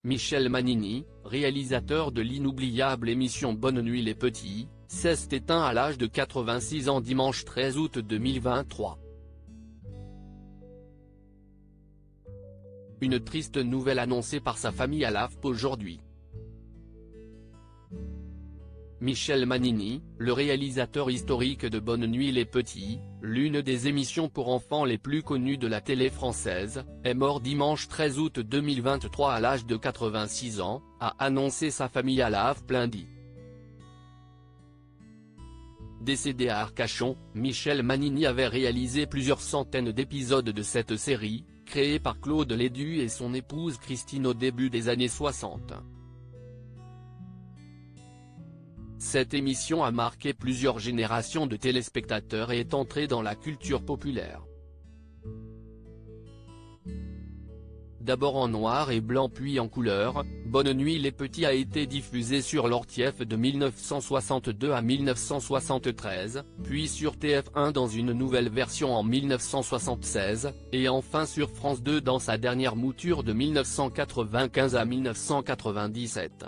Michel Manini, réalisateur de l'inoubliable émission Bonne nuit les petits, s'est éteint à l'âge de 86 ans dimanche 13 août 2023. Une triste nouvelle annoncée par sa famille à l'AFP aujourd'hui. Michel Manini, le réalisateur historique de Bonne nuit les petits, l'une des émissions pour enfants les plus connues de la télé française, est mort dimanche 13 août 2023 à l'âge de 86 ans, a annoncé sa famille à l'AFP lundi. Décédé à Arcachon, Michel Manini avait réalisé plusieurs centaines d'épisodes de cette série, créée par Claude Lédu et son épouse Christine au début des années 60. Cette émission a marqué plusieurs générations de téléspectateurs et est entrée dans la culture populaire. D'abord en noir et blanc puis en couleur, Bonne nuit les petits a été diffusé sur l'ORTF de 1962 à 1973, puis sur TF1 dans une nouvelle version en 1976, et enfin sur France 2 dans sa dernière mouture de 1995 à 1997.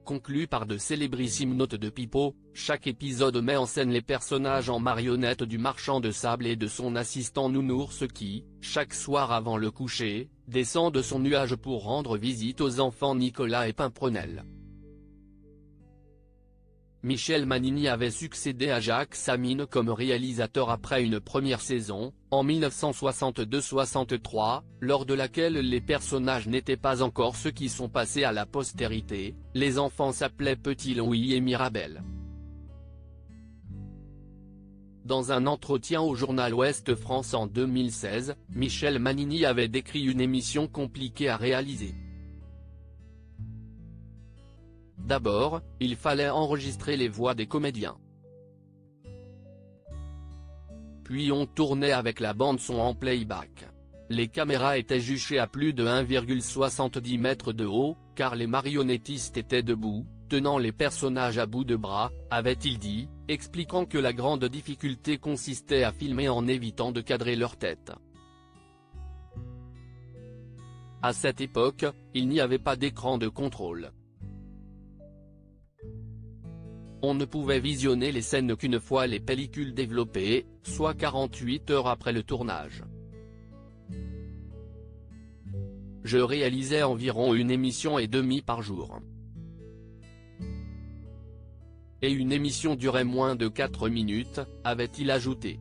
Conclu par de célébrissimes notes de Pipo, chaque épisode met en scène les personnages en marionnettes du marchand de sable et de son assistant Nounours qui, chaque soir avant le coucher, descend de son nuage pour rendre visite aux enfants Nicolas et Pimprenel. Michel Manini avait succédé à Jacques Samine comme réalisateur après une première saison, en 1962-63, lors de laquelle les personnages n'étaient pas encore ceux qui sont passés à la postérité, les enfants s'appelaient Petit Louis et Mirabel. Dans un entretien au journal Ouest France en 2016, Michel Manini avait décrit une émission compliquée à réaliser. D'abord, il fallait enregistrer les voix des comédiens. Puis on tournait avec la bande-son en playback. Les caméras étaient juchées à plus de 1,70 m de haut, car les marionnettistes étaient debout, tenant les personnages à bout de bras, avait-il dit, expliquant que la grande difficulté consistait à filmer en évitant de cadrer leur tête. À cette époque, il n'y avait pas d'écran de contrôle. On ne pouvait visionner les scènes qu'une fois les pellicules développées, soit 48 heures après le tournage. Je réalisais environ une émission et demie par jour. Et une émission durait moins de 4 minutes, avait-il ajouté.